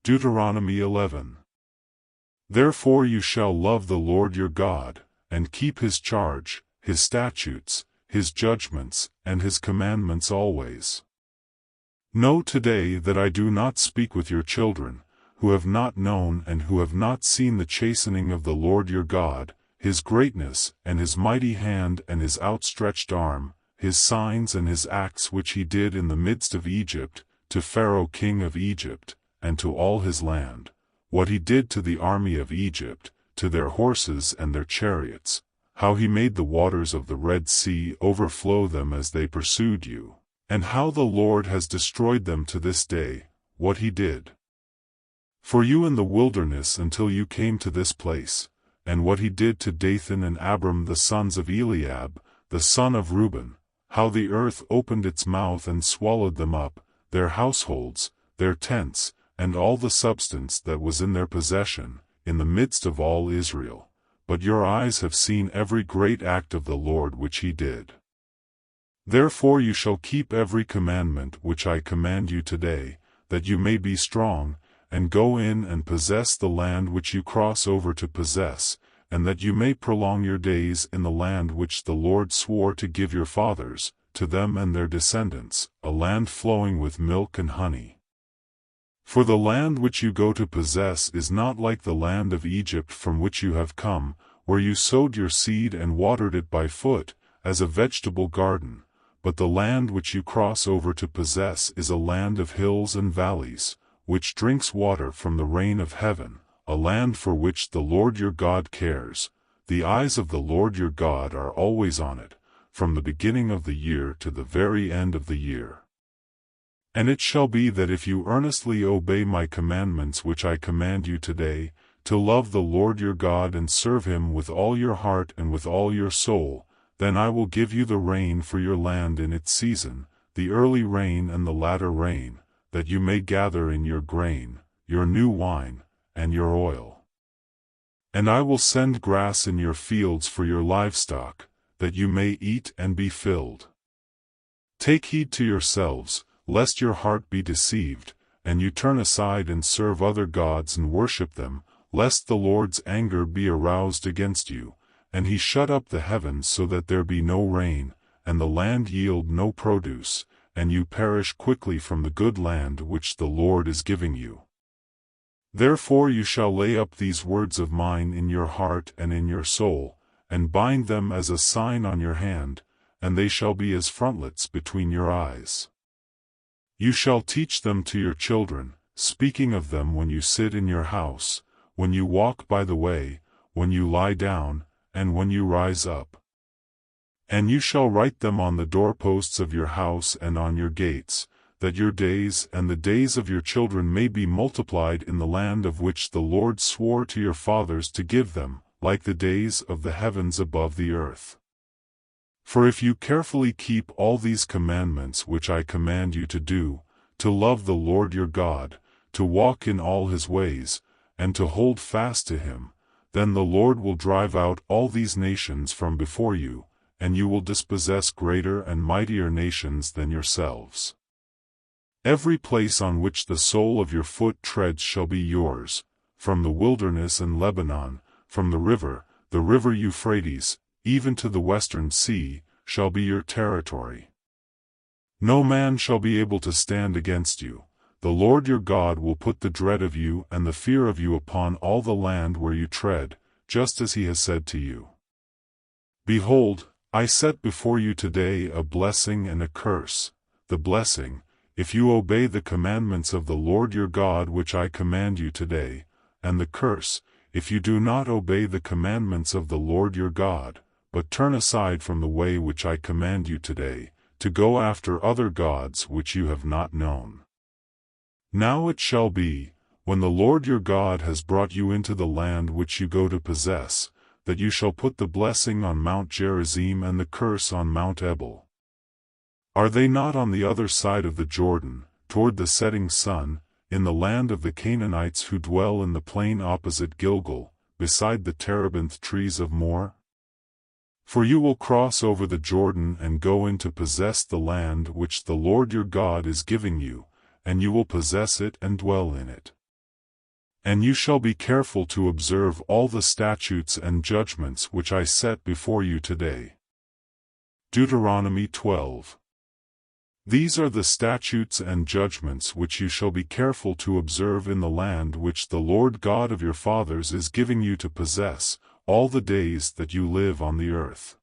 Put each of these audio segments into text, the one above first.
Deuteronomy 11. Therefore you shall love the Lord your God, and keep his charge, his statutes, his judgments, and his commandments always. Know today that I do not speak with your children, who have not known and who have not seen the chastening of the Lord your God, his greatness, and his mighty hand and his outstretched arm, his signs and his acts which he did in the midst of Egypt, to Pharaoh king of Egypt, and to all his land, what he did to the army of Egypt, to their horses and their chariots, how he made the waters of the Red Sea overflow them as they pursued you, and how the Lord has destroyed them to this day, what he did for you in the wilderness until you came to this place, and what he did to Dathan and Abiram the sons of Eliab, the son of Reuben, how the earth opened its mouth and swallowed them up, their households, their tents, and all the substance that was in their possession, in the midst of all Israel. But your eyes have seen every great act of the Lord which he did. Therefore you shall keep every commandment which I command you today, that you may be strong, and go in and possess the land which you cross over to possess, and that you may prolong your days in the land which the Lord swore to give your fathers, to them and their descendants, a land flowing with milk and honey. For the land which you go to possess is not like the land of Egypt from which you have come, where you sowed your seed and watered it by foot, as a vegetable garden, but the land which you cross over to possess is a land of hills and valleys, which drinks water from the rain of heaven, a land for which the Lord your God cares. The eyes of the Lord your God are always on it, from the beginning of the year to the very end of the year. And it shall be that if you earnestly obey my commandments which I command you today, to love the Lord your God and serve him with all your heart and with all your soul, then I will give you the rain for your land in its season, the early rain and the latter rain, that you may gather in your grain, your new wine, and your oil. And I will send grass in your fields for your livestock, that you may eat and be filled. Take heed to yourselves, lest your heart be deceived, and you turn aside and serve other gods and worship them, lest the Lord's anger be aroused against you, and he shut up the heavens so that there be no rain, and the land yield no produce, and you perish quickly from the good land which the Lord is giving you. Therefore you shall lay up these words of mine in your heart and in your soul, and bind them as a sign on your hand, and they shall be as frontlets between your eyes. You shall teach them to your children, speaking of them when you sit in your house, when you walk by the way, when you lie down, and when you rise up. And you shall write them on the doorposts of your house and on your gates, that your days and the days of your children may be multiplied in the land of which the Lord swore to your fathers to give them, like the days of the heavens above the earth. For if you carefully keep all these commandments which I command you to do, to love the Lord your God, to walk in all his ways, and to hold fast to him, then the Lord will drive out all these nations from before you, and you will dispossess greater and mightier nations than yourselves. Every place on which the sole of your foot treads shall be yours, from the wilderness and Lebanon, from the river Euphrates, even to the western sea, shall be your territory. No man shall be able to stand against you. The Lord your God will put the dread of you and the fear of you upon all the land where you tread, just as he has said to you. Behold, I set before you today a blessing and a curse. The blessing, if you obey the commandments of the Lord your God which I command you today, and the curse, if you do not obey the commandments of the Lord your God, but turn aside from the way which I command you today, to go after other gods which you have not known. Now it shall be, when the Lord your God has brought you into the land which you go to possess, that you shall put the blessing on Mount Gerizim and the curse on Mount Ebal. Are they not on the other side of the Jordan, toward the setting sun, in the land of the Canaanites who dwell in the plain opposite Gilgal, beside the terebinth trees of More? For you will cross over the Jordan and go in to possess the land which the Lord your God is giving you, and you will possess it and dwell in it. And you shall be careful to observe all the statutes and judgments which I set before you today. Deuteronomy 12. These are the statutes and judgments which you shall be careful to observe in the land which the Lord God of your fathers is giving you to possess, all the days that you live on the earth.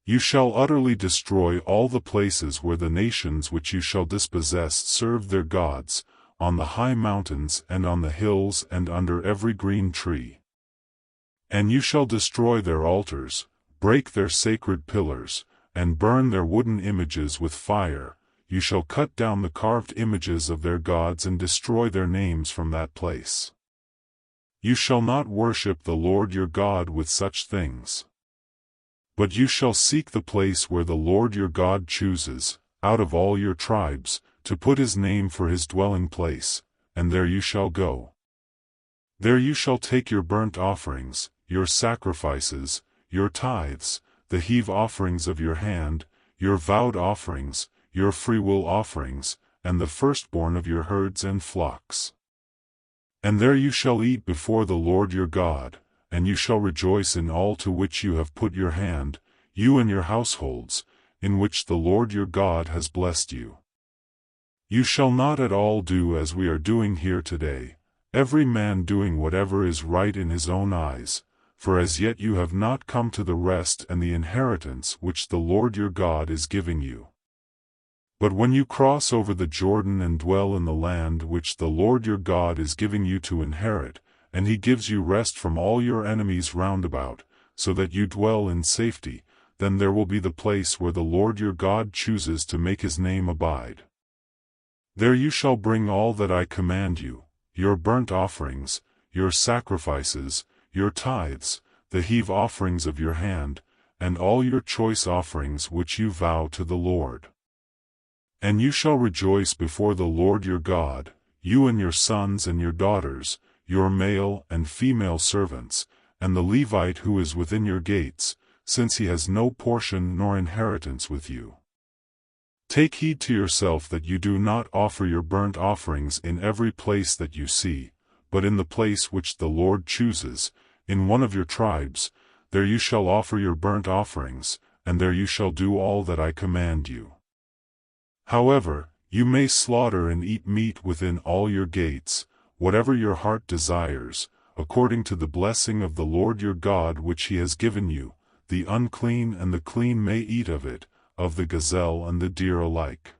You shall utterly destroy all the places where the nations which you shall dispossess serve their gods, on the high mountains and on the hills and under every green tree. And you shall destroy their altars, break their sacred pillars, and burn their wooden images with fire. You shall cut down the carved images of their gods and destroy their names from that place. You shall not worship the Lord your God with such things. But you shall seek the place where the Lord your God chooses, out of all your tribes, to put his name for his dwelling place, and there you shall go. There you shall take your burnt offerings, your sacrifices, your tithes, the heave offerings of your hand, your vowed offerings, your freewill offerings, and the firstborn of your herds and flocks. And there you shall eat before the Lord your God, and you shall rejoice in all to which you have put your hand, you and your households, in which the Lord your God has blessed you. You shall not at all do as we are doing here today, every man doing whatever is right in his own eyes, for as yet you have not come to the rest and the inheritance which the Lord your God is giving you. But when you cross over the Jordan and dwell in the land which the Lord your God is giving you to inherit, and he gives you rest from all your enemies round about, so that you dwell in safety, then there will be the place where the Lord your God chooses to make his name abide. There you shall bring all that I command you, your burnt offerings, your sacrifices, your tithes, the heave offerings of your hand, and all your choice offerings which you vow to the Lord. And you shall rejoice before the Lord your God, you and your sons and your daughters, your male and female servants, and the Levite who is within your gates, since he has no portion nor inheritance with you. Take heed to yourself that you do not offer your burnt offerings in every place that you see, but in the place which the Lord chooses, in one of your tribes, there you shall offer your burnt offerings, and there you shall do all that I command you. However, you may slaughter and eat meat within all your gates, whatever your heart desires, according to the blessing of the Lord your God which he has given you. The unclean and the clean may eat of it, of the gazelle and the deer alike.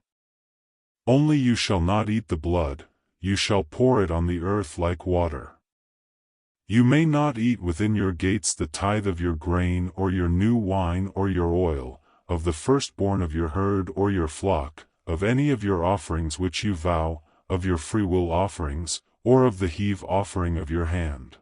Only you shall not eat the blood, you shall pour it on the earth like water. You may not eat within your gates the tithe of your grain or your new wine or your oil, of the firstborn of your herd or your flock, of any of your offerings which you vow, of your freewill offerings, or of the heave offering of your hand.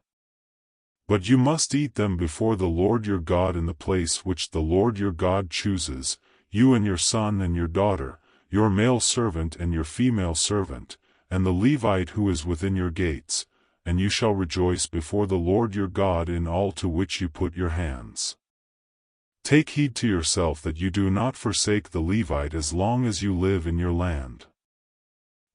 But you must eat them before the Lord your God in the place which the Lord your God chooses, you and your son and your daughter, your male servant and your female servant, and the Levite who is within your gates, and you shall rejoice before the Lord your God in all to which you put your hands. Take heed to yourself that you do not forsake the Levite as long as you live in your land.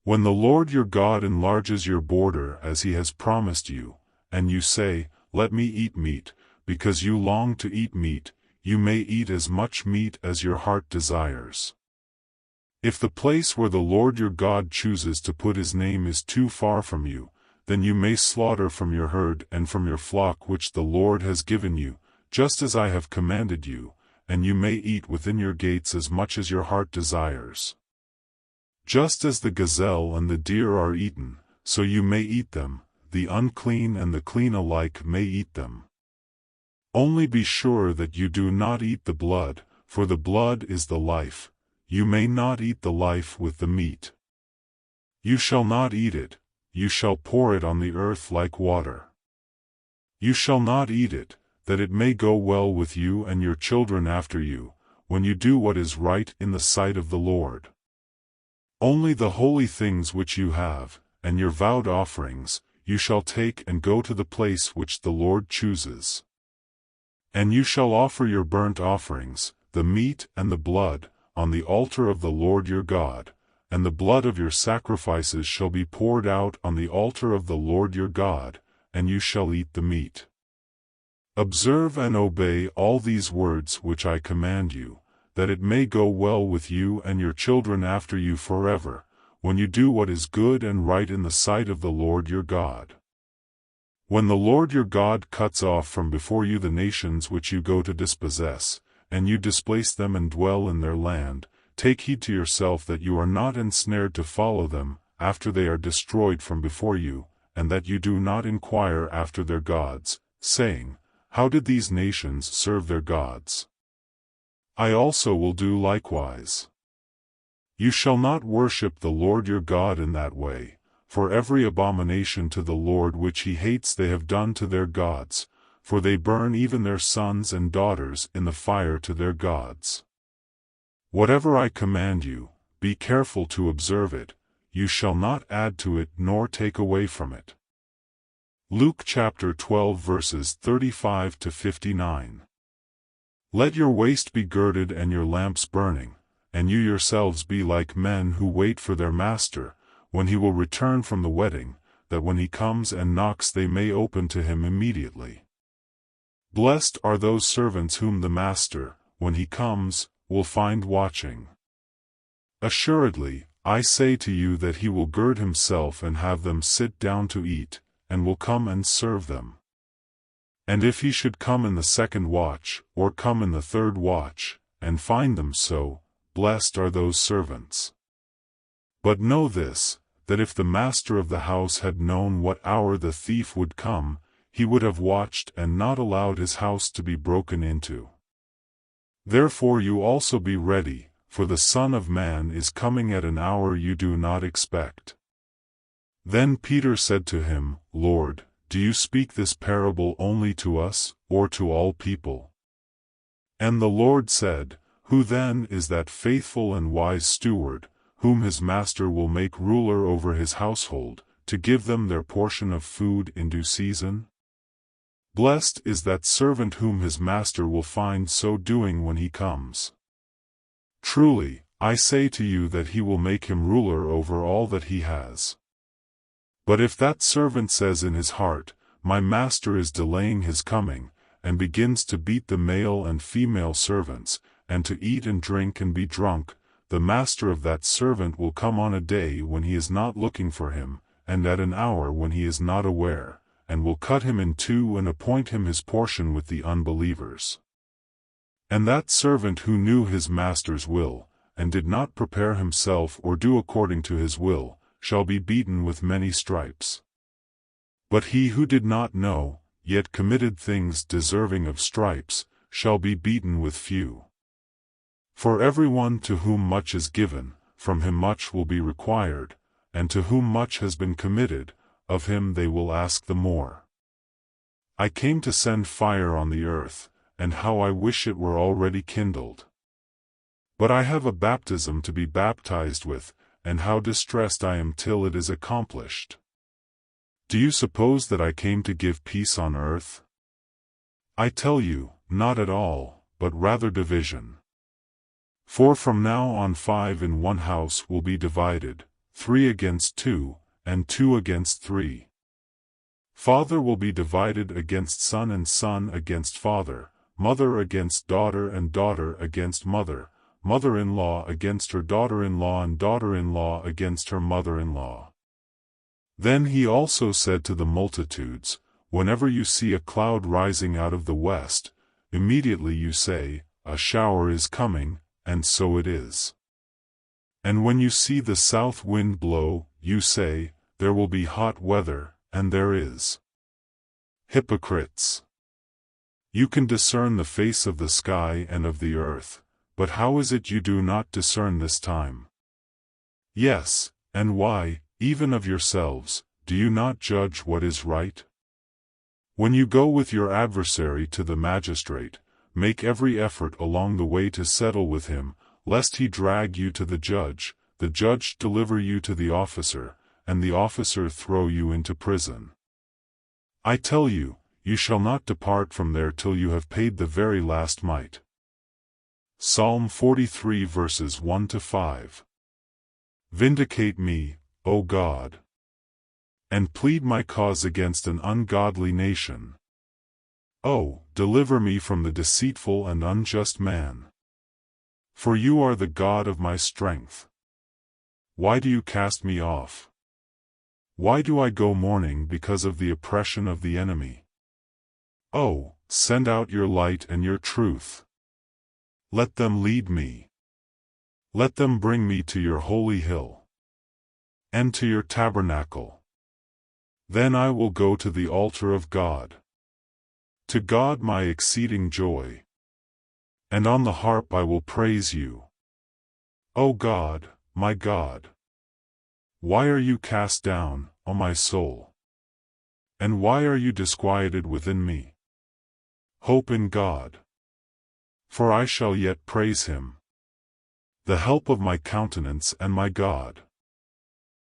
When the Lord your God enlarges your border as he has promised you, and you say, "Let me eat meat," because you long to eat meat, you may eat as much meat as your heart desires. If the place where the Lord your God chooses to put his name is too far from you, then you may slaughter from your herd and from your flock which the Lord has given you, just as I have commanded you, and you may eat within your gates as much as your heart desires. Just as the gazelle and the deer are eaten, so you may eat them, the unclean and the clean alike may eat them. Only be sure that you do not eat the blood, for the blood is the life. You may not eat the life with the meat. You shall not eat it, you shall pour it on the earth like water. You shall not eat it, that it may go well with you and your children after you, when you do what is right in the sight of the Lord. Only the holy things which you have, and your vowed offerings, you shall take and go to the place which the Lord chooses. And you shall offer your burnt offerings, the meat and the blood, on the altar of the Lord your God, and the blood of your sacrifices shall be poured out on the altar of the Lord your God, and you shall eat the meat. Observe and obey all these words which I command you, that it may go well with you and your children after you forever, when you do what is good and right in the sight of the Lord your God. When the Lord your God cuts off from before you the nations which you go to dispossess, and you displace them and dwell in their land, take heed to yourself that you are not ensnared to follow them, after they are destroyed from before you, and that you do not inquire after their gods, saying, How did these nations serve their gods? I also will do likewise. You shall not worship the Lord your God in that way, for every abomination to the Lord which he hates they have done to their gods, for they burn even their sons and daughters in the fire to their gods. Whatever I command you, be careful to observe it, you shall not add to it nor take away from it. Luke chapter 12 verses 35 to 59. Let your waist be girded and your lamps burning, and you yourselves be like men who wait for their master, when he will return from the wedding, that when he comes and knocks they may open to him immediately. Blessed are those servants whom the master, when he comes, will find watching. Assuredly, I say to you that he will gird himself and have them sit down to eat, and will come and serve them. And if he should come in the second watch, or come in the third watch, and find them so, blessed are those servants. But know this, that if the master of the house had known what hour the thief would come, he would have watched and not allowed his house to be broken into. Therefore you also be ready, for the Son of Man is coming at an hour you do not expect. Then Peter said to him, Lord, do you speak this parable only to us, or to all people? And the Lord said, Who then is that faithful and wise steward, whom his master will make ruler over his household, to give them their portion of food in due season? Blessed is that servant whom his master will find so doing when he comes. Truly, I say to you that he will make him ruler over all that he has. But if that servant says in his heart, My master is delaying his coming, and begins to beat the male and female servants, and to eat and drink and be drunk, the master of that servant will come on a day when he is not looking for him, and at an hour when he is not aware, and will cut him in two and appoint him his portion with the unbelievers. And that servant who knew his master's will, and did not prepare himself or do according to his will, shall be beaten with many stripes. But he who did not know, yet committed things deserving of stripes, shall be beaten with few. For everyone to whom much is given, from him much will be required, and to whom much has been committed, of him they will ask the more. I came to send fire on the earth, and how I wish it were already kindled. But I have a baptism to be baptized with, and how distressed I am till it is accomplished. Do you suppose that I came to give peace on earth? I tell you, not at all, but rather division. For from now on 5 in one house will be divided, 3 against 2, and 2 against 3. Father will be divided against son and son against father, mother against daughter and daughter against mother, mother-in-law against her daughter-in-law and daughter-in-law against her mother-in-law. Then he also said to the multitudes, Whenever you see a cloud rising out of the west, immediately you say, A shower is coming, and so it is. And when you see the south wind blow, you say, There will be hot weather, and there is. Hypocrites! You can discern the face of the sky and of the earth, but how is it you do not discern this time? Yes, and why, even of yourselves, do you not judge what is right? When you go with your adversary to the magistrate, make every effort along the way to settle with him, lest he drag you to the judge deliver you to the officer, and the officer throw you into prison. I tell you, you shall not depart from there till you have paid the very last mite. Psalm 43 verses 1 to 5. Vindicate me, O God, and plead my cause against an ungodly nation. Oh, deliver me from the deceitful and unjust man. For you are the God of my strength. Why do you cast me off? Why do I go mourning because of the oppression of the enemy? Oh, send out your light and your truth. Let them lead me. Let them bring me to your holy hill, and to your tabernacle. Then I will go to the altar of God, to God my exceeding joy. And on the harp I will praise you. O God, my God, why are you cast down, O my soul? And why are you disquieted within me? Hope in God, for I shall yet praise him, the help of my countenance and my God.